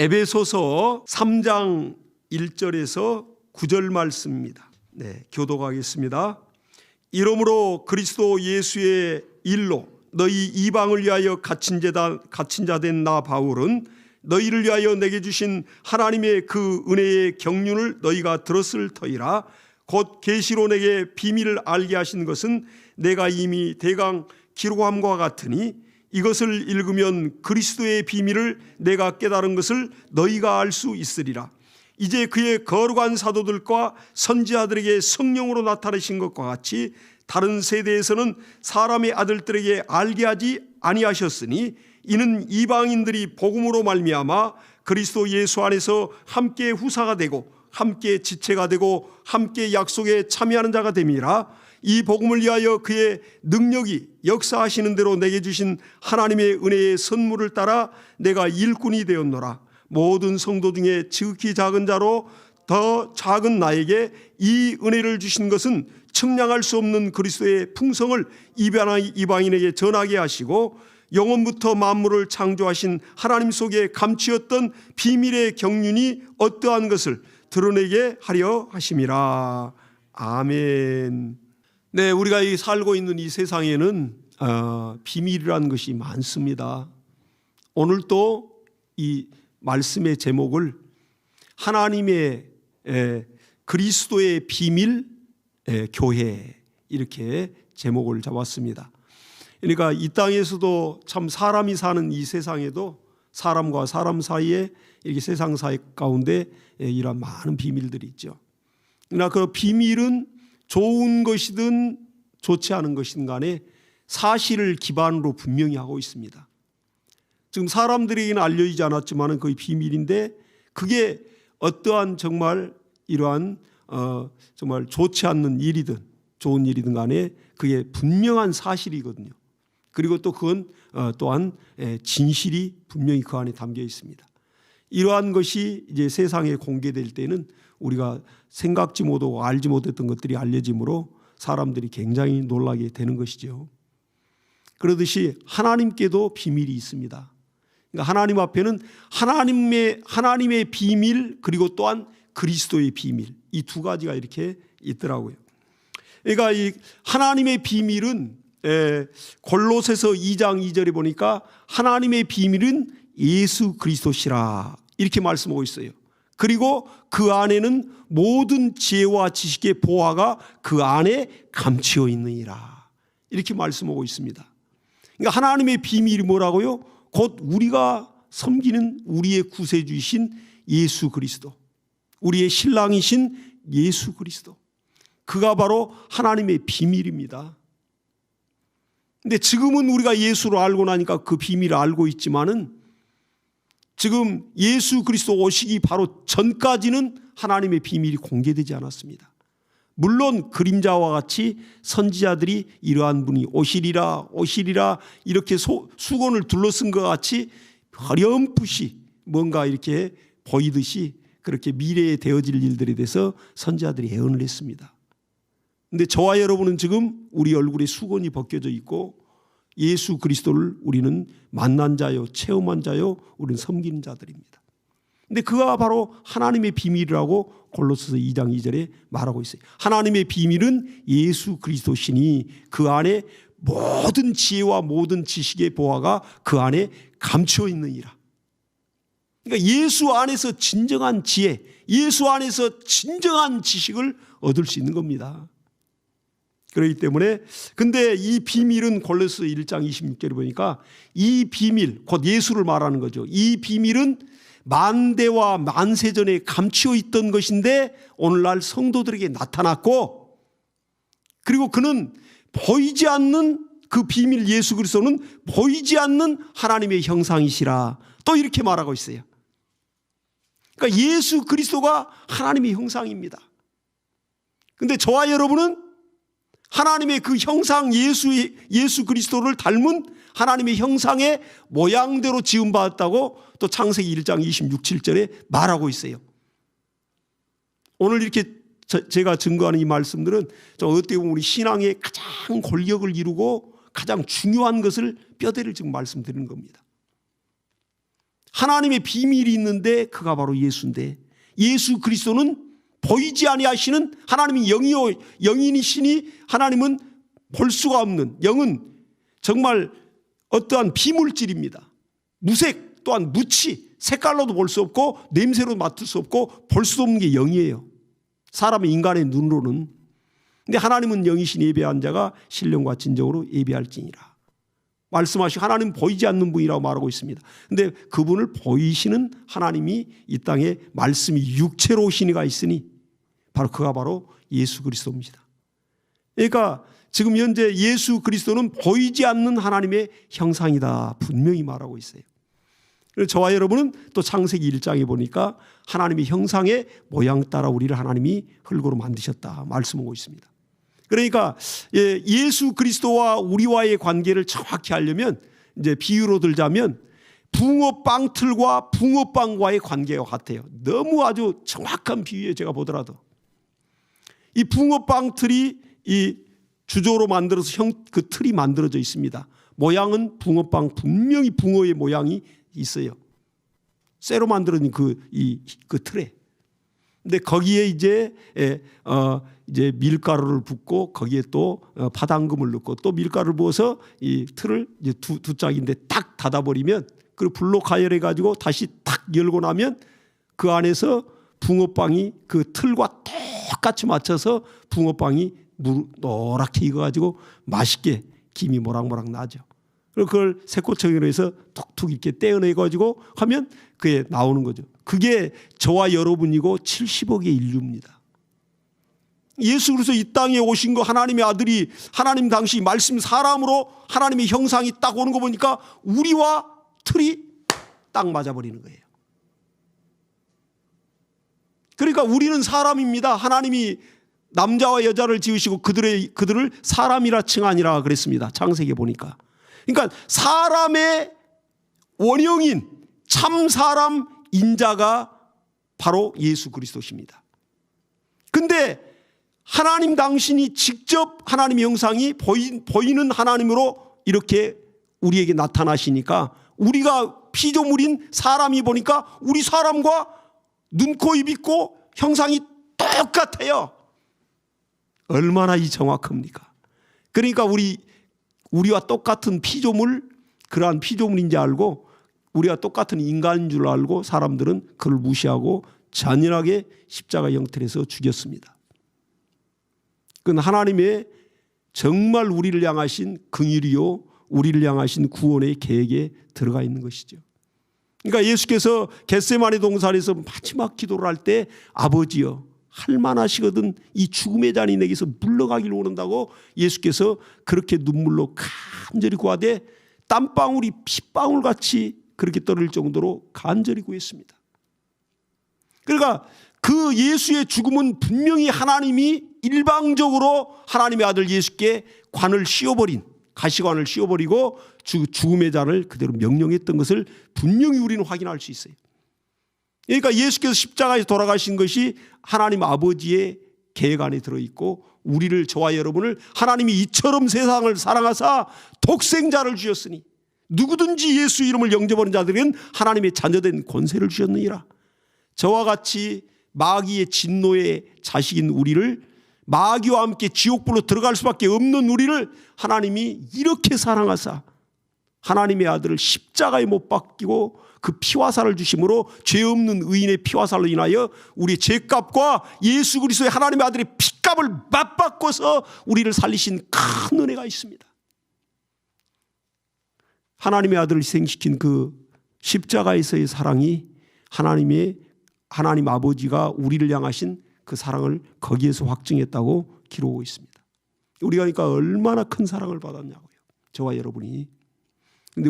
에베소서 3장 1절에서 9절 말씀입니다. 교독하겠습니다. 이러므로 그리스도 예수의 일로 너희 이방을 위하여 갇힌 자 된 나 바울은 너희를 위하여 내게 주신 하나님의 그 은혜의 경륜을 너희가 들었을 터이라. 곧 계시로 내게 비밀을 알게 하신 것은 내가 이미 대강 기록함과 같으니 이것을 읽으면 그리스도의 비밀을 내가 깨달은 것을 너희가 알 수 있으리라. 이제 그의 거룩한 사도들과 선지자들에게 성령으로 나타내신 것과 같이 다른 세대에서는 사람의 아들들에게 알게 하지 아니하셨으니 이는 이방인들이 복음으로 말미암아 그리스도 예수 안에서 함께 후사가 되고 함께 지체가 되고 함께 약속에 참여하는 자가 됨이라. 이 복음을 위하여 그의 능력이 역사하시는 대로 내게 주신 하나님의 은혜의 선물을 따라 내가 일꾼이 되었노라. 모든 성도 중에 지극히 작은 자로 더 작은 나에게 이 은혜를 주신 것은 측량할 수 없는 그리스도의 풍성을 이방인에게 전하게 하시고 영원부터 만물을 창조하신 하나님 속에 감추었던 비밀의 경륜이 어떠한 것을 드러내게 하려 하심이라. 아멘. 우리가 살고 있는 이 세상에는 비밀이라는 것이 많습니다. 오늘 또 이 말씀의 제목을 하나님의 그리스도의 비밀 교회 이렇게 제목을 잡았습니다. 그러니까 이 땅에서도 참 사람이 사는 이 세상에도 사람과 사람 사이에 이렇게 세상 사이 가운데 이런 많은 비밀들이 있죠. 그러나 그 비밀은 좋은 것이든 좋지 않은 것이든 간에 사실을 기반으로 분명히 하고 있습니다. 지금 사람들에게는 알려지지 않았지만 그게 비밀인데 그게 어떠한 정말 이러한 정말 좋지 않는 일이든 좋은 일이든 간에 그게 분명한 사실이거든요. 그리고 또 그건 또한 진실이 분명히 그 안에 담겨 있습니다. 이러한 것이 이제 세상에 공개될 때는 우리가 생각지 못하고 알지 못했던 것들이 알려짐으로 사람들이 굉장히 놀라게 되는 것이죠. 그러듯이 하나님께도 비밀이 있습니다. 그러니까 하나님 앞에는 하나님의 비밀 그리고 또한 그리스도의 비밀 이 두 가지가 이렇게 있더라고요. 그러니까 이 하나님의 비밀은 골로새서 2장 2절에 보니까 하나님의 비밀은 예수 그리스도시라 이렇게 말씀하고 있어요. 그리고 그 안에는 모든 지혜와 지식의 보화가 그 안에 감추어 있느니라 이렇게 말씀하고 있습니다. 그러니까 하나님의 비밀이 뭐라고요? 곧 우리가 섬기는 우리의 구세주이신 예수 그리스도, 우리의 신랑이신 예수 그리스도, 그가 바로 하나님의 비밀입니다. 근데 지금은 우리가 예수를 알고 나니까 그 비밀을 알고 있지만은 지금 예수 그리스도 오시기 바로 전까지는 하나님의 비밀이 공개되지 않았습니다. 물론 그림자와 같이 선지자들이 이러한 분이 오시리라 이렇게 수건을 둘러쓴 것 같이 어렴풋이 뭔가 이렇게 보이듯이 그렇게 미래에 되어질 일들에 대해서 선지자들이 예언을 했습니다. 그런데 저와 여러분은 지금 우리 얼굴에 수건이 벗겨져 있고 예수 그리스도를 우리는 만난 자요 체험한 자요 우리는 섬기는 자들입니다. 그런데 그가 바로 하나님의 비밀이라고 골로새서 2장 2절에 말하고 있어요. 하나님의 비밀은 예수 그리스도시니 그 안에 모든 지혜와 모든 지식의 보화가 그 안에 감추어 있느니라. 그러니까 예수 안에서 진정한 지혜, 예수 안에서 진정한 지식을 얻을 수 있는 겁니다. 그렇기 때문에 근데 이 비밀은 골로새 1장 26절에 보니까 이 비밀 곧 예수를 말하는 거죠. 이 비밀은 만대와 만세전에 감추어 있던 것인데 오늘날 성도들에게 나타났고 그리고 그는 보이지 않는 그 비밀 예수 그리스도는 보이지 않는 하나님의 형상이시라 또 이렇게 말하고 있어요. 그러니까 예수 그리스도가 하나님의 형상입니다. 그런데 저와 여러분은 하나님의 그 형상 예수 그리스도를 닮은 하나님의 형상의 모양대로 지음받았다고 또 창세기 1장 26, 7절에 말하고 있어요. 오늘 이렇게 제가 증거하는 이 말씀들은 어떻게 보면 우리 신앙의 가장 권력을 이루고 가장 중요한 것을 뼈대를 지금 말씀드리는 겁니다. 하나님의 비밀이 있는데 그가 바로 예수인데, 예수 그리스도는 보이지 아니하시는 하나님이 영이요 영이시니 하나님은 볼 수가 없는, 영은 정말 어떠한 비물질입니다. 무색 또한 무치, 색깔로도 볼 수 없고 냄새로 맡을 수 없고 볼 수 없는 게 영이에요. 사람의 인간의 눈으로는. 근데 하나님은 영이신 예배한 자가 신령과 진정으로 예배할지니라. 말씀하시고 하나님 보이지 않는 분이라고 말하고 있습니다. 근데 그분을 보이시는 하나님이 이 땅에 말씀이 육체로 오신 이가 있으니 바로 그가 바로 예수 그리스도입니다. 그러니까 지금 현재 예수 그리스도는 보이지 않는 하나님의 형상이다 분명히 말하고 있어요. 저와 여러분은 또 창세기 1장에 보니까 하나님의 형상의 모양 따라 우리를 하나님이 흙으로 만드셨다 말씀하고 있습니다. 그러니까 예수 그리스도와 우리와의 관계를 정확히 하려면 이제 비유로 들자면 붕어빵 틀과 붕어빵과의 관계와 같아요. 너무 아주 정확한 비유에 제가 보더라도 이 붕어빵 틀이 이 주조로 만들어서 그 틀이 만들어져 있습니다. 모양은 붕어빵, 분명히 붕어의 모양이 있어요. 쇠로 만들어진 그 틀에. 근데 거기에 이제 밀가루를 붓고 거기에 또 파당금을 넣고 또 밀가루를 부어서 이 틀을 이제 두 짝인데 딱 닫아버리면, 그리고 불로 가열해 가지고 다시 탁 열고 나면 그 안에서 붕어빵이 그 틀과 똑같이 맞춰서 붕어빵이 노랗게 익어가지고 맛있게 김이 모락모락 나죠. 그리고 그걸 새꼬챙이로 해서 툭툭 이렇게 떼어내가지고 하면 그게 나오는 거죠. 그게 저와 여러분이고 70억의 인류입니다. 예수 그리스도 이 땅에 오신 거, 하나님의 아들이 하나님 당시 말씀 사람으로 하나님의 형상이 딱 오는 거 보니까 우리와 틀이 딱 맞아버리는 거예요. 그러니까 우리는 사람입니다. 하나님이 남자와 여자를 지으시고 그들을 사람이라 칭하니라 그랬습니다. 창세기에 보니까. 그러니까 사람의 원형인 참 사람 인자가 바로 예수 그리스도십니다. 근데 하나님 당신이 직접 하나님의 형상이 보이는 하나님으로 이렇게 우리에게 나타나시니까 우리가 피조물인 사람이 보니까 우리 사람과 눈, 코, 입 있고 형상이 똑같아요. 얼마나 이 정확합니까? 그러니까 우리와 똑같은 피조물, 그러한 피조물인지 알고 우리와 똑같은 인간인 줄 알고 사람들은 그를 무시하고 잔인하게 십자가 형틀에서 죽였습니다. 그건 하나님의 정말 우리를 향하신 긍휼이요 우리를 향하신 구원의 계획에 들어가 있는 것이죠. 그러니까 예수께서 겟세마네 동산에서 마지막 기도를 할 때 아버지여 할만하시거든 이 죽음의 잔이 내게서 물러가기를 원한다고 예수께서 그렇게 눈물로 간절히 구하되 땀방울이 핏방울같이 그렇게 떨어질 정도로 간절히 구했습니다. 그러니까 그 예수의 죽음은 분명히 하나님이 일방적으로 하나님의 아들 예수께 관을 씌워버린, 가시관을 씌워버리고 죽음의 잔을 그대로 명령했던 것을 분명히 우리는 확인할 수 있어요. 그러니까 예수께서 십자가에서 돌아가신 것이 하나님 아버지의 계획 안에 들어있고 우리를, 저와 여러분을 하나님이 이처럼 세상을 사랑하사 독생자를 주셨으니 누구든지 예수 이름을 영접하는 자들에게는 하나님의 자녀된 권세를 주셨느니라. 저와 같이 마귀의 진노의 자식인 우리를, 마귀와 함께 지옥불로 들어갈 수밖에 없는 우리를 하나님이 이렇게 사랑하사 하나님의 아들을 십자가에 못 박히고 그 피화살을 주심으로 죄 없는 의인의 피화살로 인하여 우리의 죄값과 예수 그리스도의 하나님의 아들의 피값을 맞바꿔서 우리를 살리신 큰 은혜가 있습니다. 하나님의 아들을 희생시킨 그 십자가에서의 사랑이 하나님 아버지가 우리를 향하신 그 사랑을 거기에서 확증했다고 기록하고 있습니다. 우리가 그러니까 얼마나 큰 사랑을 받았냐고요. 저와 여러분이. 근데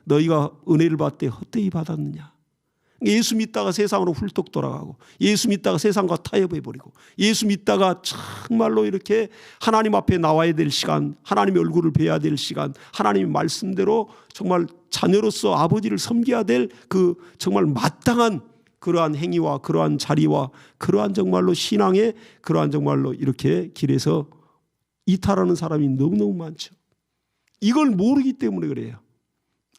너희가 은혜를 받되 헛되이 받았느냐. 예수 믿다가 세상으로 훌떡 돌아가고, 예수 믿다가 세상과 타협해버리고, 예수 믿다가 정말로 이렇게 하나님 앞에 나와야 될 시간, 하나님의 얼굴을 뵈야 될 시간, 하나님의 말씀대로 정말 자녀로서 아버지를 섬겨야 될 그 정말 마땅한 그러한 행위와 그러한 자리와 그러한 정말로 신앙의 그러한 정말로 이렇게 길에서 이탈하는 사람이 너무너무 많죠. 이걸 모르기 때문에 그래요.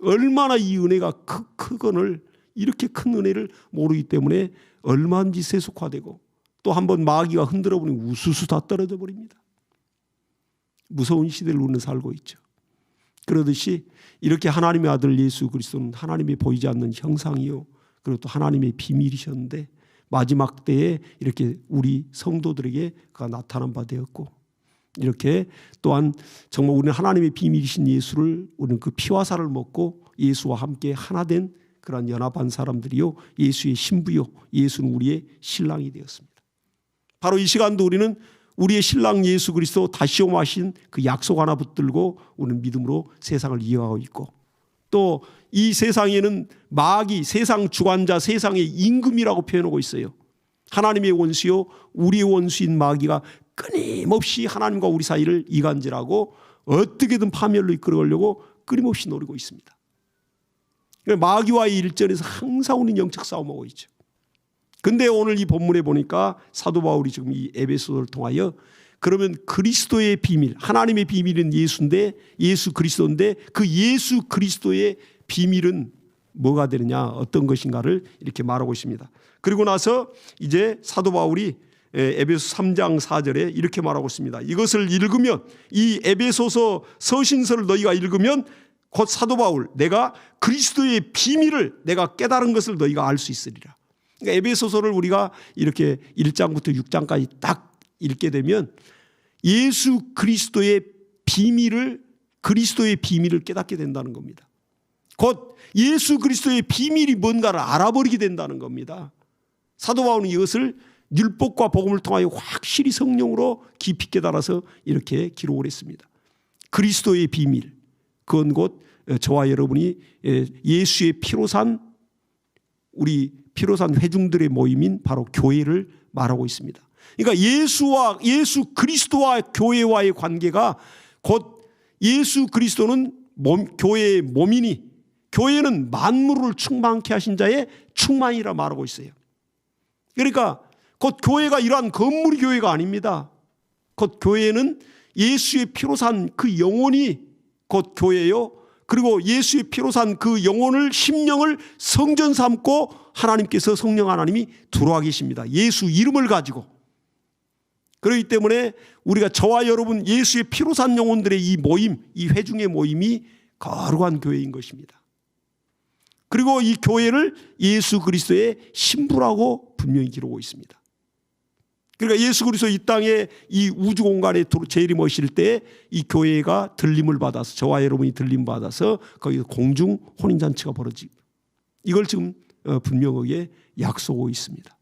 얼마나 이 은혜가 크건을 이렇게 큰 은혜를 모르기 때문에 얼마든지 세속화되고 또 한번 마귀가 흔들어버리면 우수수 다 떨어져 버립니다. 무서운 시대를 우리는 살고 있죠. 그러듯이 이렇게 하나님의 아들 예수 그리스도는 하나님이 보이지 않는 형상이요 그리고 또 하나님의 비밀이셨는데 마지막 때에 이렇게 우리 성도들에게 그가 나타난 바 되었고 이렇게 또한 정말 우리는 하나님의 비밀이신 예수를 우리는 그 피와 살을 먹고 예수와 함께 하나 된 그런 연합한 사람들이요 예수의 신부요 예수는 우리의 신랑이 되었습니다. 바로 이 시간도 우리는 우리의 신랑 예수 그리스도 다시 오마신 그 약속 하나 붙들고 우리는 믿음으로 세상을 이어가고 있고 또 이 세상에는 마귀 세상 주관자 세상의 임금이라고 표현하고 있어요. 하나님의 원수요 우리의 원수인 마귀가 끊임없이 하나님과 우리 사이를 이간질하고 어떻게든 파멸로 이끌어가려고 끊임없이 노리고 있습니다. 마귀와의 일전에서 항상 우리는 영적 싸움하고 있죠. 근데 오늘 이 본문에 보니까 사도 바울이 지금 이 에베소서를 통하여 그러면 그리스도의 비밀, 하나님의 비밀은 예수인데 예수 그리스도인데 그 예수 그리스도의 비밀은 뭐가 되느냐 어떤 것인가를 이렇게 말하고 있습니다. 그리고 나서 이제 사도 바울이 에베소 3장 4절에 이렇게 말하고 있습니다. 이것을 읽으면 이 에베소서 서신서를 너희가 읽으면 곧 사도 바울 내가 그리스도의 비밀을 내가 깨달은 것을 너희가 알 수 있으리라. 그러니까 에베소서를 우리가 이렇게 1장부터 6장까지 딱 읽게 되면 예수 그리스도의 비밀을 깨닫게 된다는 겁니다. 곧 예수 그리스도의 비밀이 뭔가를 알아버리게 된다는 겁니다. 사도 바울은 이것을 율법과 복음을 통하여 확실히 성령으로 깊이 깨달아서 이렇게 기록을 했습니다. 그리스도의 비밀 그건 곧 저와 여러분이 예수의 피로 산 우리 피로 산 회중들의 모임인 바로 교회를 말하고 있습니다. 그러니까 예수 그리스도와 교회와의 관계가 곧 예수 그리스도는 교회의 몸이니 교회는 만물을 충만케 하신 자의 충만이라 말하고 있어요. 그러니까 곧 교회가 이러한 건물이 교회가 아닙니다. 곧 교회는 예수의 피로 산 그 영혼이 곧 교회요. 그리고 예수의 피로 산 그 영혼을 심령을 성전 삼고 하나님께서 성령 하나님이 들어와 계십니다. 예수 이름을 가지고. 그렇기 때문에 우리가 저와 여러분 예수의 피로 산 영혼들의 이 모임, 이 회중의 모임이 거룩한 교회인 것입니다. 그리고 이 교회를 예수 그리스도의 신부라고 분명히 기록하고 있습니다. 그러니까 예수 그리스도 이 땅에 이 우주 공간에 재림하실 때 이 교회가 들림을 받아서 저와 여러분이 들림 받아서 거기서 공중 혼인잔치가 벌어지고 이걸 지금 분명하게 약속하고 있습니다.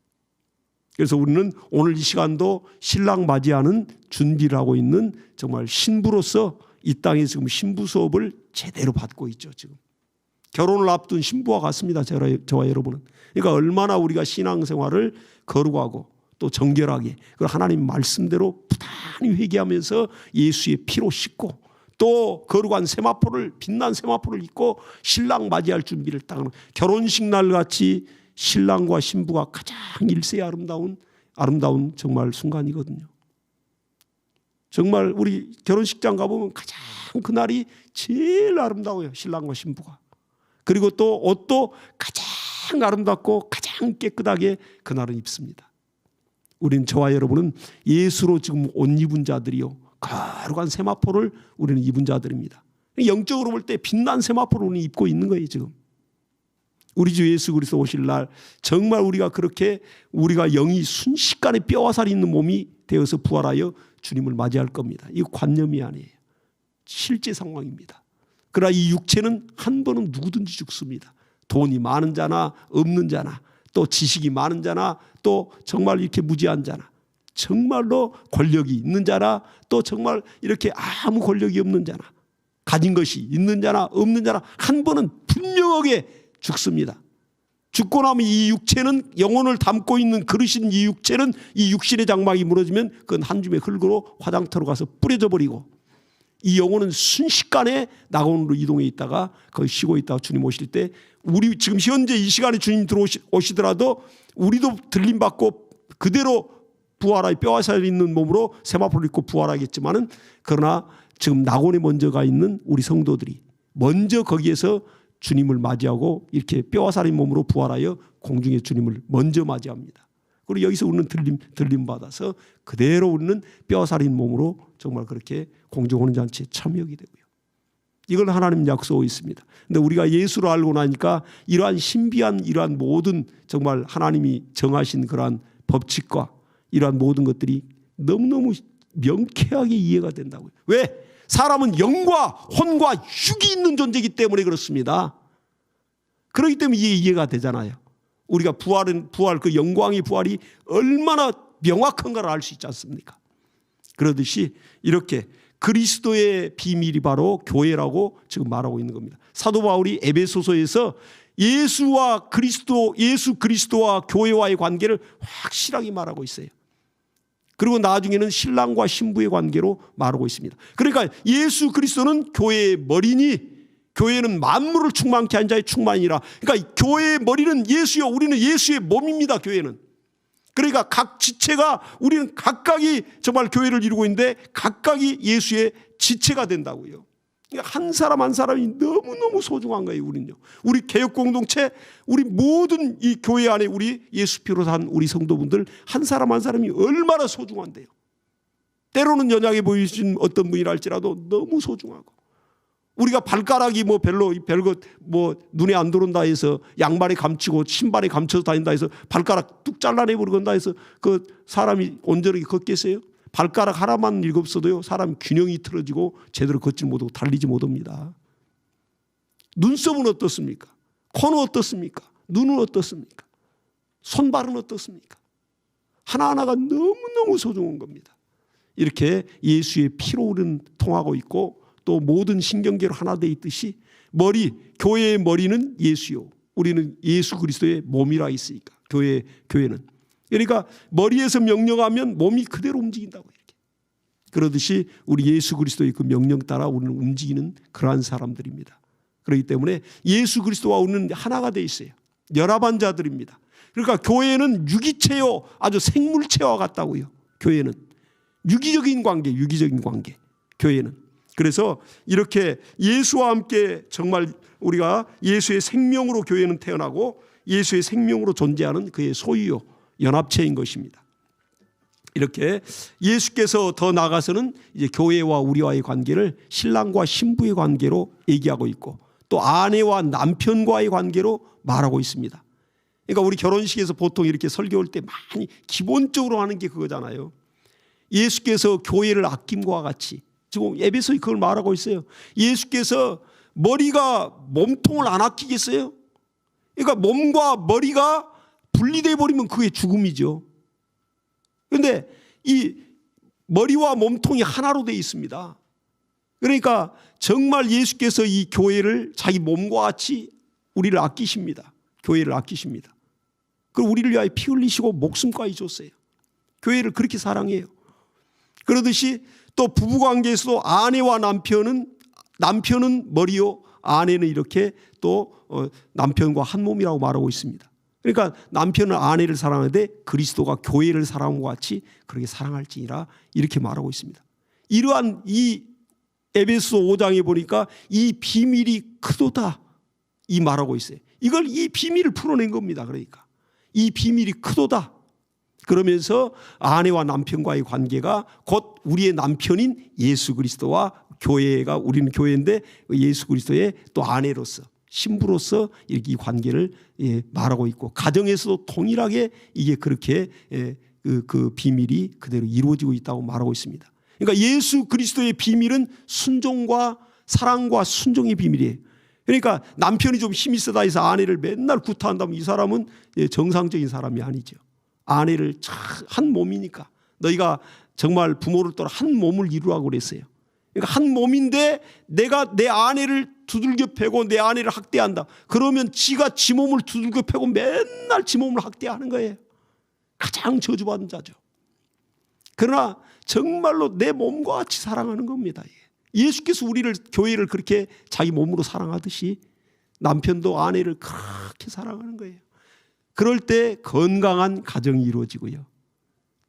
그래서 우리는 오늘 이 시간도 신랑 맞이하는 준비를 하고 있는 정말 신부로서 이 땅에 지금 신부 수업을 제대로 받고 있죠. 지금 결혼을 앞둔 신부와 같습니다. 저와 여러분은. 그러니까 얼마나 우리가 신앙생활을 거룩하고 또 정결하게 그리고 하나님 말씀대로 부단히 회개하면서 예수의 피로 씻고 또 거룩한 세마포를 빛난 세마포를 입고 신랑 맞이할 준비를 딱 하는 결혼식 날 같이 신랑과 신부가 가장 일세에 아름다운 정말 순간이거든요. 정말 우리 결혼식장 가보면 가장 그날이 제일 아름다워요. 신랑과 신부가. 그리고 또 옷도 가장 아름답고 가장 깨끗하게 그날은 입습니다. 우리는 저와 여러분은 예수로 지금 옷 입은 자들이요. 거룩한 세마포를 우리는 입은 자들입니다. 영적으로 볼 때 빛난 세마포를 우리는 입고 있는 거예요. 지금. 우리 주 예수 그리스도 오실 날 정말 우리가 그렇게 우리가 영이 순식간에 뼈와 살이 있는 몸이 되어서 부활하여 주님을 맞이할 겁니다. 이거 관념이 아니에요. 실제 상황입니다. 그러나 이 육체는 한 번은 누구든지 죽습니다. 돈이 많은 자나 없는 자나 또 지식이 많은 자나 또 정말 이렇게 무지한 자나 정말로 권력이 있는 자나 또 정말 이렇게 아무 권력이 없는 자나 가진 것이 있는 자나 없는 자나 한 번은 분명하게 죽습니다. 죽고 나면 이 육체는 영혼을 담고 있는 그릇인 이 육체는 이 육신의 장막이 무너지면 그건 한 줌의 흙으로 화장터로 가서 뿌려져 버리고 이 영혼은 순식간에 낙원으로 이동해 있다가 거기 쉬고 있다가 주님 오실 때 우리 지금 현재 이 시간에 주님 들어오시더라도 우리도 들림받고 그대로 부활하여 뼈와 살이 있는 몸으로 세마포를 입고 부활하겠지만은 그러나 지금 낙원에 먼저 가 있는 우리 성도들이 먼저 거기에서 주님을 맞이하고 이렇게 뼈와 살인 몸으로 부활하여 공중에 주님을 먼저 맞이합니다. 그리고 여기서 우리는 들림 받아서 그대로 우리는 뼈와 살인 몸으로 정말 그렇게 공중 오는 잔치에 참여하게 되고요. 이걸 하나님 약속하고 있습니다. 근데 우리가 예수를 알고 나니까 이러한 신비한 이러한 모든 정말 하나님이 정하신 그러한 법칙과 이러한 모든 것들이 너무너무 명쾌하게 이해가 된다고요. 왜? 사람은 영과 혼과 육이 있는 존재이기 때문에 그렇습니다. 그렇기 때문에 이게 이해가 되잖아요. 우리가 부활 그 영광의 부활이 얼마나 명확한가를 알 수 있지 않습니까? 그러듯이 이렇게 그리스도의 비밀이 바로 교회라고 지금 말하고 있는 겁니다. 사도 바울이 에베소서에서 예수 그리스도와 교회와의 관계를 확실하게 말하고 있어요. 그리고 나중에는 신랑과 신부의 관계로 말하고 있습니다. 그러니까 예수 그리스도는 교회의 머리니 교회는 만물을 충만케 한 자의 충만이라. 그러니까 교회의 머리는 예수요, 우리는 예수의 몸입니다. 교회는. 그러니까 각 지체가 우리는 각각이 정말 교회를 이루고 있는데 각각이 예수의 지체가 된다고요. 그러니까 한 사람 한 사람이 너무너무 소중한 거예요. 우리는요. 우리 개혁 공동체, 우리 모든 이 교회 안에 우리 예수 피로 산 우리 성도분들 한 사람 한 사람이 얼마나 소중한데요. 때로는 연약해 보이신 어떤 분이랄지라도 너무 소중하고, 우리가 발가락이 별거 눈에 안 들어온다 해서 양말에 감추고 신발에 감춰서 다닌다 해서 발가락 뚝 잘라내버리건다 해서 그 사람이 온전하게 걷겠어요? 발가락 하나만 읽었어도요 사람 균형이 틀어지고 제대로 걷지 못하고 달리지 못합니다. 눈썹은 어떻습니까? 코는 어떻습니까? 눈은 어떻습니까? 손발은 어떻습니까? 하나하나가 너무너무 소중한 겁니다. 이렇게 예수의 피로 우리는 통하고 있고 또 모든 신경계로 하나 되어 있듯이 교회의 머리는 예수요, 우리는 예수 그리스도의 몸이라 있으니까 교회는. 그러니까 머리에서 명령하면 몸이 그대로 움직인다고 이렇게. 그러듯이 우리 예수 그리스도의 그 명령 따라 우리는 움직이는 그러한 사람들입니다. 그렇기 때문에 예수 그리스도와 우리는 하나가 되어 있어요. 연합한 자들입니다. 그러니까 교회는 유기체요, 아주 생물체와 같다고요. 교회는 유기적인 관계, 교회는. 그래서 이렇게 예수와 함께 정말 우리가 예수의 생명으로 교회는 태어나고 예수의 생명으로 존재하는 그의 소유요, 연합체인 것입니다. 이렇게 예수께서 더 나아가서는 이제 교회와 우리와의 관계를 신랑과 신부의 관계로 얘기하고 있고 또 아내와 남편과의 관계로 말하고 있습니다. 그러니까 우리 결혼식에서 보통 이렇게 설교할 때 많이 기본적으로 하는 게 그거잖아요. 예수께서 교회를 아낌과 같이, 지금 에베소에 그걸 말하고 있어요. 예수께서 머리가 몸통을 안 아끼겠어요? 그러니까 몸과 머리가 분리되어 버리면 그게 죽음이죠. 그런데 이 머리와 몸통이 하나로 되어 있습니다. 그러니까 정말 예수께서 이 교회를 자기 몸과 같이 우리를 아끼십니다. 교회를 아끼십니다. 그리고 우리를 위하여 피 흘리시고 목숨까지 줬어요. 교회를 그렇게 사랑해요. 그러듯이 또 부부관계에서도 아내와 남편은 머리요, 아내는 이렇게 또 남편과 한 몸이라고 말하고 있습니다. 그러니까 남편은 아내를 사랑하는데 그리스도가 교회를 사랑한 것 같이 그렇게 사랑할지니라 이렇게 말하고 있습니다. 이러한 이 에베소 5장에 보니까 이 비밀이 크도다 이 말하고 있어요. 이 비밀을 풀어낸 겁니다. 그러니까 이 비밀이 크도다. 그러면서 아내와 남편과의 관계가 곧 우리의 남편인 예수 그리스도와 교회가, 우리는 교회인데 예수 그리스도의 또 아내로서 신부로서 이렇게 이 관계를 말하고 있고 가정에서도 동일하게 이게 그렇게 그 비밀이 그대로 이루어지고 있다고 말하고 있습니다. 그러니까 예수 그리스도의 비밀은 순종과 사랑과 순종의 비밀이에요. 그러니까 남편이 좀 힘이 세다 해서 아내를 맨날 구타한다면 이 사람은 정상적인 사람이 아니죠. 아내를 한 몸이니까 너희가 정말 부모를 따라 한 몸을 이루라고 그랬어요. 그러니까 한 몸인데 내가 내 아내를 두들겨 패고 내 아내를 학대한다. 그러면 지가 지 몸을 두들겨 패고 맨날 지 몸을 학대하는 거예요. 가장 저주받은 자죠. 그러나 정말로 내 몸과 같이 사랑하는 겁니다. 예수께서 우리를, 교회를 그렇게 자기 몸으로 사랑하듯이 남편도 아내를 그렇게 사랑하는 거예요. 그럴 때 건강한 가정이 이루어지고요.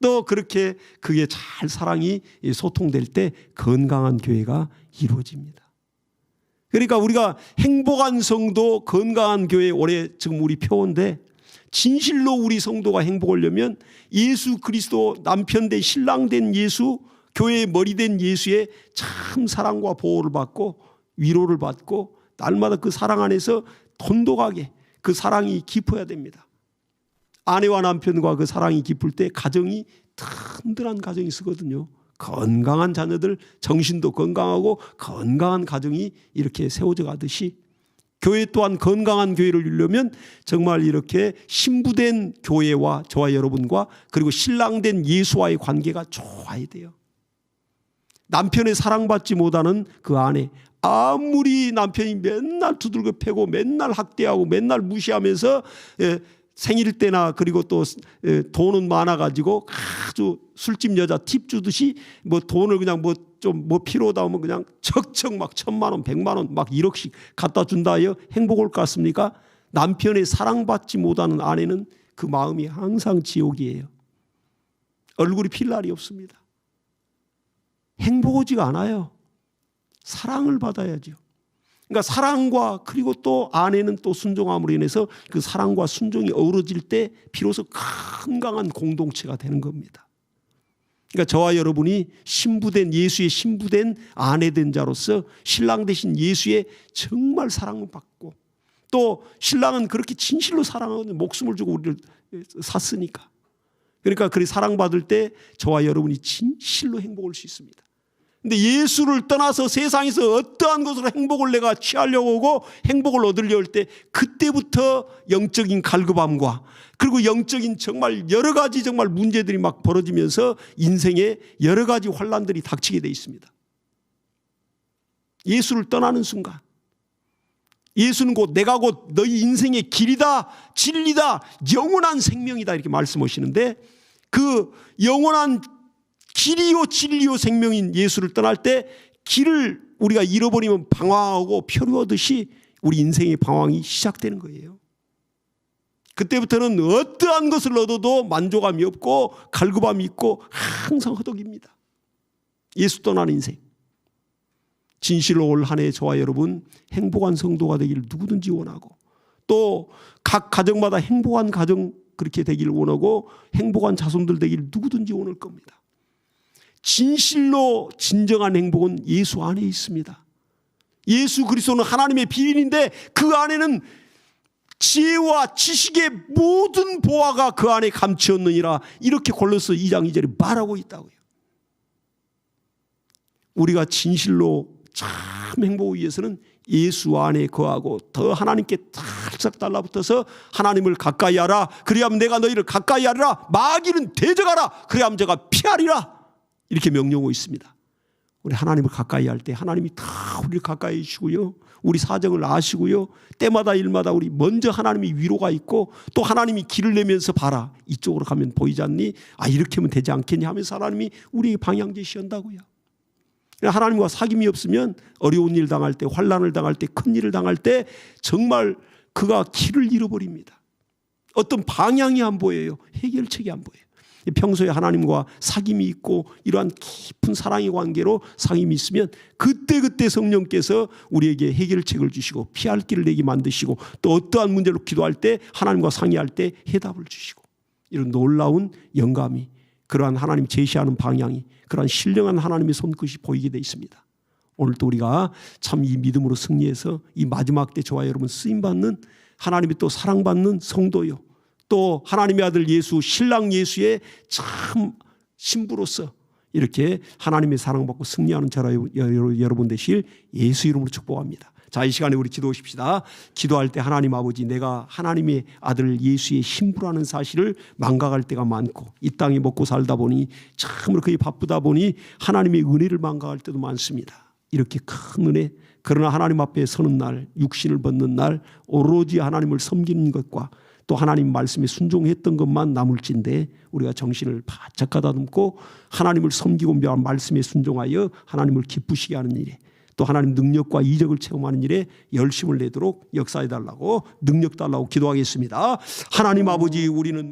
또 그렇게 그게 잘 사랑이 소통될 때 건강한 교회가 이루어집니다. 그러니까 우리가 행복한 성도, 건강한 교회 올해 지금 우리 표어인데, 진실로 우리 성도가 행복하려면 예수 그리스도 남편 된 신랑 된 예수, 교회의 머리 된 예수의 참 사랑과 보호를 받고 위로를 받고 날마다 그 사랑 안에서 돈독하게 그 사랑이 깊어야 됩니다. 아내와 남편과 그 사랑이 깊을 때 가정이 든든한 가정이 쓰거든요. 건강한 자녀들, 정신도 건강하고 건강한 가정이 이렇게 세워져 가듯이 교회 또한 건강한 교회를 이루려면 정말 이렇게 신부된 교회와 저와 여러분과 그리고 신랑된 예수와의 관계가 좋아야 돼요. 남편의 사랑받지 못하는 그 아내, 아무리 남편이 맨날 두들겨 패고 맨날 학대하고 맨날 무시하면서 생일 때나 그리고 또 돈은 많아가지고 아주 술집 여자 팁 주듯이 뭐 돈을 그냥 뭐 필요하다 하면 그냥 척척 막 1,000만 원, 100만 원 막 1억씩 갖다 준다 하여 행복할 것 같습니까? 남편의 사랑받지 못하는 아내는 그 마음이 항상 지옥이에요. 얼굴이 필 날이 없습니다. 행복하지가 않아요. 사랑을 받아야죠. 그러니까 사랑과 그리고 또 아내는 또 순종함으로 인해서 그 사랑과 순종이 어우러질 때 비로소 건강한 공동체가 되는 겁니다. 그러니까 저와 여러분이 신부된 예수의 신부된 아내된 자로서 신랑 되신 예수의 정말 사랑을 받고 또 신랑은 그렇게 진실로 사랑하고 목숨을 주고 우리를 샀으니까 그러니까 그렇게 사랑받을 때 저와 여러분이 진실로 행복할 수 있습니다. 근데 예수를 떠나서 세상에서 어떠한 것으로 행복을 내가 취하려고 하고 행복을 얻으려 할 때 그때부터 영적인 갈급함과 그리고 영적인 정말 여러 가지 정말 문제들이 막 벌어지면서 인생에 여러 가지 환난들이 닥치게 돼 있습니다. 예수를 떠나는 순간 예수는 곧 내가 곧 너희 인생의 길이다, 진리다, 영원한 생명이다 이렇게 말씀하시는데 그 영원한 길이요 진리요 생명인 예수를 떠날 때 길을 우리가 잃어버리면 방황하고 표류하듯이 우리 인생의 방황이 시작되는 거예요. 그때부터는 어떠한 것을 얻어도 만족함이 없고 갈급함이 있고 항상 허덕입니다. 예수 떠나는 인생. 진실로 올 한 해 저와 여러분 행복한 성도가 되기를 누구든지 원하고 또 각 가정마다 행복한 가정 그렇게 되기를 원하고 행복한 자손들 되기를 누구든지 원할 겁니다. 진실로 진정한 행복은 예수 안에 있습니다. 예수 그리스도는 하나님의 비밀인데 그 안에는 지혜와 지식의 모든 보화가 그 안에 감추었느니라 이렇게 골로새 2장 2절에 말하고 있다고요. 우리가 진실로 참 행복을 위해서는 예수 안에 거하고 더 하나님께 살짝 달라붙어서 하나님을 가까이 하라. 그리하면 내가 너희를 가까이 하리라. 마귀는 대적하라. 그리하면 제가 피하리라. 이렇게 명령하고 있습니다. 우리 하나님을 가까이 할 때 하나님이 다 우리를 가까이 해주시고요. 우리 사정을 아시고요. 때마다 일마다 우리 먼저 하나님이 위로가 있고 또 하나님이 길을 내면서 봐라. 이쪽으로 가면 보이지 않니? 아 이렇게 하면 되지 않겠니? 하면서 하나님이 우리에게 방향 제시한다고요. 하나님과 사귐이 없으면 어려운 일 당할 때 환난을 당할 때 큰일을 당할 때 정말 그가 길을 잃어버립니다. 어떤 방향이 안 보여요. 해결책이 안 보여요. 평소에 하나님과 사귐이 있고 이러한 깊은 사랑의 관계로 사귐이 있으면 그때그때 성령께서 우리에게 해결책을 주시고 피할 길을 내게 만드시고 또 어떠한 문제로 기도할 때 하나님과 상의할 때 해답을 주시고 이런 놀라운 영감이 그러한 하나님 제시하는 방향이 그러한 신령한 하나님의 손끝이 보이게 되어 있습니다. 오늘도 우리가 참 이 믿음으로 승리해서 이 마지막 때 저와 여러분 쓰임받는 하나님이 또 사랑받는 성도요 또 하나님의 아들 예수 신랑 예수의 참 신부로서 이렇게 하나님의 사랑받고 승리하는 저와 여러분 되실 예수 이름으로 축복합니다. 자, 이 시간에 우리 기도하십시다. 기도할 때 하나님 아버지 내가 하나님의 아들 예수의 신부라는 사실을 망각할 때가 많고 이 땅에 먹고 살다 보니 참으로 거의 바쁘다 보니 하나님의 은혜를 망각할 때도 많습니다. 이렇게 큰 은혜 그러나 하나님 앞에 서는 날 육신을 벗는 날 오로지 하나님을 섬기는 것과 또 하나님 말씀에 순종했던 것만 남을진데 우리가 정신을 바짝 가다듬고 하나님을 섬기고 말씀에 순종하여 하나님을 기쁘시게 하는 일에 또 하나님 능력과 이적을 체험하는 일에 열심을 내도록 역사해 달라고 능력 달라고 기도하겠습니다. 하나님 아버지 우리는